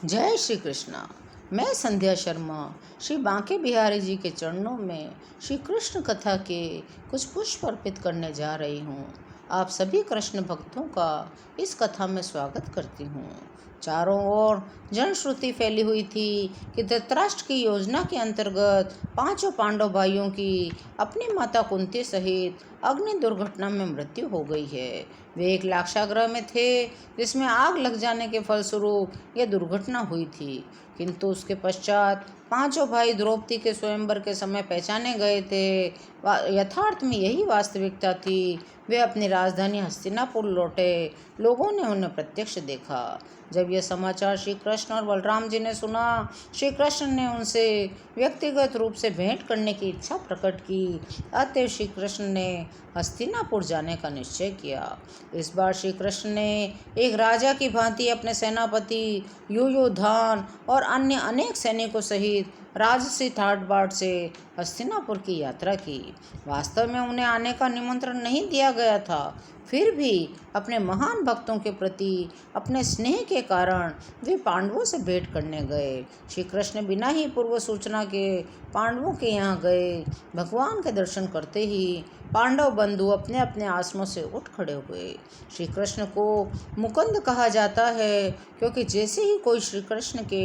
जय श्री कृष्णा। मैं संध्या शर्मा श्री बांके बिहारी जी के चरणों में श्री कृष्ण कथा के कुछ पुष्प अर्पित करने जा रही हूँ। आप सभी कृष्ण भक्तों का इस कथा में स्वागत करती हूँ। चारों ओर जनश्रुति फैली हुई थी कि धृतराष्ट्र की योजना के अंतर्गत पांचों पांडव भाइयों की अपनी माता कुंती सहित अग्नि दुर्घटना में मृत्यु हो गई है। वे एक लाक्षागृह में थे जिसमें आग लग जाने के फलस्वरूप यह दुर्घटना हुई थी, किंतु उसके पश्चात पांचों भाई द्रौपदी के स्वयंवर के समय पहचाने गए थे। यथार्थ में यही वास्तविकता थी। वे अपनी राजधानी हस्तिनापुर लौटे। लोगों ने उन्हें प्रत्यक्ष देखा। जब यह समाचार श्री कृष्ण और बलराम जी ने सुना, श्री कृष्ण ने उनसे व्यक्तिगत रूप से भेंट करने की इच्छा प्रकट की। अतएव श्री कृष्ण ने हस्तिनापुर जाने का निश्चय किया। इस बार श्री कृष्ण ने एक राजा की भांति अपने सेनापति युयुधान और अन्य अनेक सैनिकों सहित राजसी ठाट बाट से हस्तिनापुर की यात्रा की। वास्तव में उन्हें आने का निमंत्रण नहीं दिया गया था, फिर भी अपने महान भक्तों के प्रति अपने स्नेह के कारण वे पांडवों से भेंट करने गए। श्री कृष्ण बिना ही पूर्व सूचना के पांडवों के यहाँ गए। भगवान के दर्शन करते ही पांडव बंधु अपने अपने आसनों से उठ खड़े हुए। श्री कृष्ण को मुकुंद कहा जाता है, क्योंकि जैसे ही कोई श्री कृष्ण के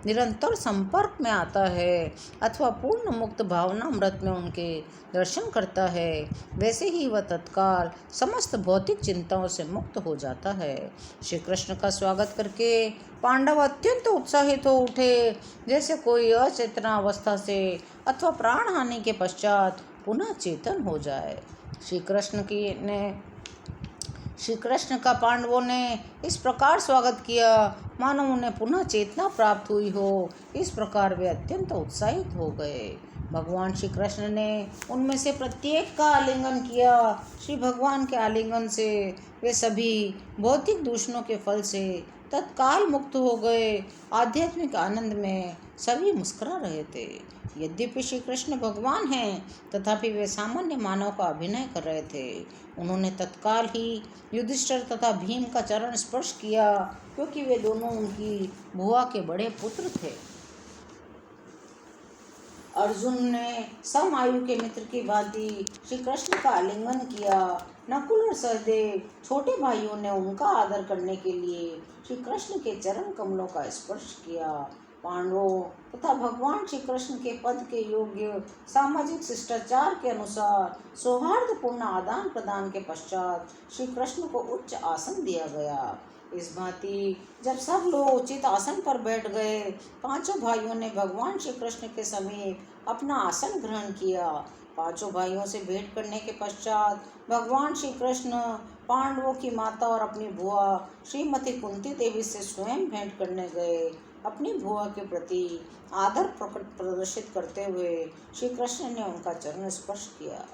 निरंतर संपर्क में आता है अथवा पूर्ण मुक्त भावनामृत में उनके दर्शन करता है, वैसे ही वह तत्काल समस्त भौतिक चिंताओं से मुक्त हो जाता है। श्री कृष्ण का स्वागत करके पांडव अत्यंत उत्साहित हो उठे, जैसे कोई अचेतना अवस्था से अथवा प्राण हानि के पश्चात पुनः चेतन हो जाए। श्री कृष्ण का पांडवों ने इस प्रकार स्वागत किया मानो उन्हें पुनः चेतना प्राप्त हुई हो। इस प्रकार वे अत्यंत उत्साहित हो गए। भगवान श्री कृष्ण ने उनमें से प्रत्येक का आलिंगन किया। श्री भगवान के आलिंगन से वे सभी भौतिक दूषणों के फल से तत्काल मुक्त हो गए। आध्यात्मिक आनंद में सभी मुस्कुरा रहे थे। यद्यपि श्री कृष्ण भगवान हैं, तथापि वे सामान्य मानव का अभिनय कर रहे थे। उन्होंने तत्काल ही युधिष्ठिर तथा भीम का चरण स्पर्श किया, क्योंकि वे दोनों उनकी बुआ के बड़े पुत्र थे। अर्जुन ने सम आयु के मित्र की भांति श्री कृष्ण का आलिंगन किया। नकुल और सहदेव छोटे भाइयों ने उनका आदर करने के लिए श्री कृष्ण के चरण कमलों का स्पर्श किया। पांडवों तथा भगवान श्री कृष्ण के पद के योग्य सामाजिक शिष्टाचार के अनुसार सौहार्दपूर्ण आदान प्रदान के पश्चात श्री कृष्ण को उच्च आसन दिया गया। इस भांति जब सब लोग उचित आसन पर बैठ गए, पांचों भाइयों ने भगवान श्री कृष्ण के समीप अपना आसन ग्रहण किया। पांचों भाइयों से भेंट करने के पश्चात भगवान श्री कृष्ण पांडवों की माता और अपनी बुआ श्रीमती कुंती देवी से स्वयं भेंट करने गए। अपनी बुआ के प्रति आदर प्रदर्शित करते हुए श्री कृष्ण ने उनका चरण स्पर्श किया।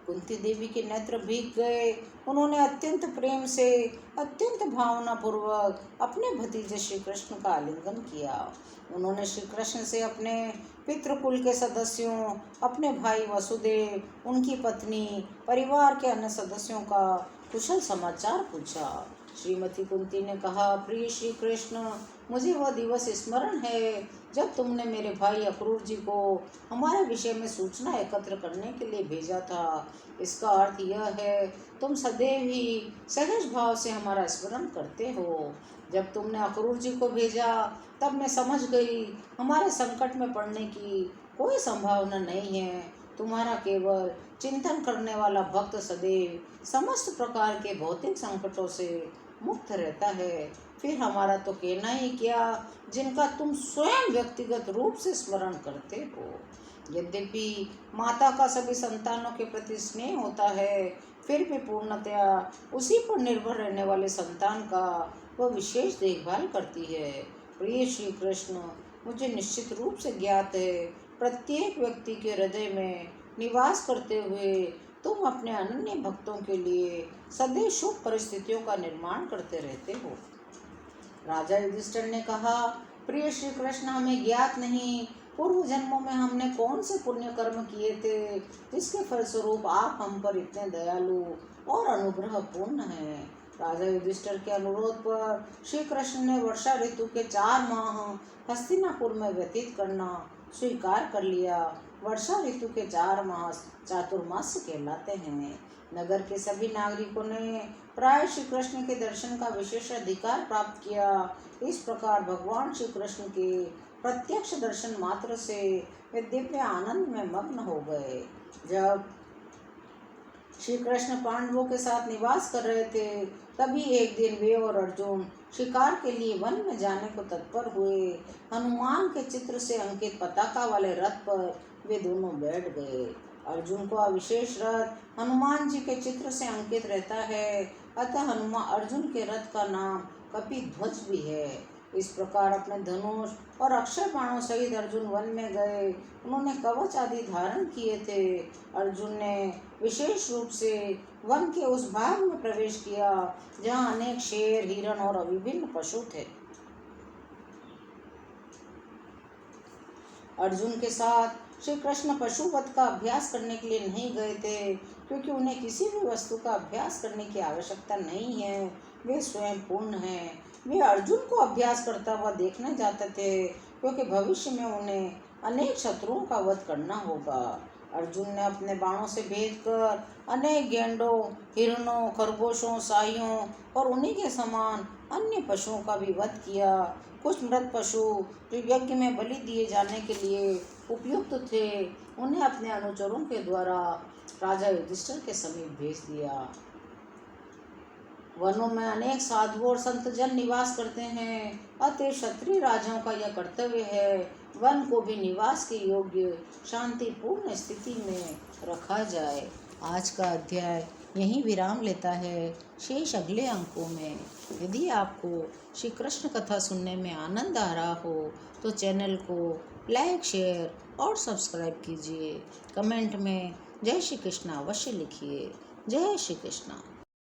कुंती देवी के नेत्र भीग गए। उन्होंने अत्यंत प्रेम से, अत्यंत भावनापूर्वक अपने भतीजे श्री कृष्ण का आलिंगन किया। उन्होंने श्री कृष्ण से अपने पितृकुल के सदस्यों, अपने भाई वसुदेव, उनकी पत्नी, परिवार के अन्य सदस्यों का कुशल समाचार पूछा। श्रीमती कुंती ने कहा, प्रिय श्री कृष्ण, मुझे वह दिवस स्मरण है जब तुमने मेरे भाई अक्रूर जी को हमारे विषय में सूचना एकत्र करने के लिए भेजा था। इसका अर्थ यह है, तुम सदैव ही सहज भाव से हमारा स्मरण करते हो। जब तुमने अक्रूर जी को भेजा तब मैं समझ गई हमारे संकट में पड़ने की कोई संभावना नहीं है। तुम्हारा केवल चिंतन करने वाला भक्त सदैव समस्त प्रकार के भौतिक संकटों से मुक्त रहता है। फिर हमारा तो कहना ही क्या, जिनका तुम स्वयं व्यक्तिगत रूप से स्मरण करते हो। यद्यपि माता का सभी संतानों के प्रति स्नेह होता है, फिर भी पूर्णतया उसी पर निर्भर रहने वाले संतान का वह विशेष देखभाल करती है। प्रिय श्री कृष्ण, मुझे निश्चित रूप से ज्ञात है, प्रत्येक व्यक्ति के हृदय में निवास करते हुए तुम अपने अनन्य भक्तों के लिए सदैव शुभ परिस्थितियों का निर्माण करते रहते हो। राजा युधिष्ठिर ने कहा, प्रिय श्री कृष्ण, हमें ज्ञात नहीं पूर्व जन्मों में हमने कौन से पुण्य कर्म किए थे जिसके फलस्वरूप आप हम पर इतने दयालु और अनुग्रह पूर्ण हैं। राजा युधिष्ठिर के अनुरोध पर श्री कृष्ण ने वर्षा ऋतु के 4 माह हस्तिनापुर में व्यतीत करना स्वीकार कर लिया। वर्षा ऋतु के 4 मास चातुर्मास्य कहलाते हैं। नगर के सभी नागरिकों ने प्राय श्री कृष्ण के दर्शन का विशेष अधिकार प्राप्त किया। इस प्रकार भगवान श्री कृष्ण के प्रत्यक्ष दर्शन मात्र से वे दिव्य आनंद में मग्न हो गए। जब श्री कृष्ण पांडवों के साथ निवास कर रहे थे, तभी एक दिन वे और अर्जुन शिकार के लिए वन में जाने को तत्पर हुए। हनुमान के चित्र से अंकित पताका वाले रथ पर वे दोनों बैठ गए। अर्जुन का विशेष रथ हनुमान जी के चित्र से अंकित रहता है, अतः हनुमान अर्जुन के रथ का नाम कपिध्वज भी है। इस प्रकार अपने धनुष और अक्षय बाणों सहित अर्जुन वन में गए। उन्होंने कवच आदि धारण किए थे। अर्जुन ने विशेष रूप से वन के उस भाग में प्रवेश किया जहाँ अनेक शेर, हिरण और विभिन्न पशु थे। अर्जुन के साथ श्री कृष्ण पशुवध का अभ्यास करने के लिए नहीं गए थे, क्योंकि उन्हें किसी भी वस्तु का अभ्यास करने की आवश्यकता नहीं है। वे स्वयं पूर्ण हैं। वे अर्जुन को अभ्यास करता हुआ देखने जाते थे, क्योंकि भविष्य में उन्हें अनेक शत्रुओं का वध करना होगा। अर्जुन ने अपने बाणों से भेद कर अनेक गैंडों, हिरणों, खरगोशों, साहियों और उन्हीं के समान अन्य पशुओं का भी वध किया। कुछ मृत पशु जो यज्ञ में बलि दिए जाने के लिए उपयुक्त थे, उन्हें अपने अनुचरों के द्वारा राजा युधिष्ठिर के समीप भेज दिया। वनों में अनेक साधु और संत जन निवास करते हैं, अतः क्षत्रिय राजाओं का यह कर्तव्य है वन को भी निवास के योग्य शांतिपूर्ण स्थिति में रखा जाए। आज का अध्याय यहीं विराम लेता है, शेष अगले अंकों में। यदि आपको श्री कृष्ण कथा सुनने में आनंद आ रहा हो तो चैनल को लाइक, शेयर और सब्सक्राइब कीजिए। कमेंट में जय श्री कृष्ण अवश्य लिखिए। जय श्री कृष्ण।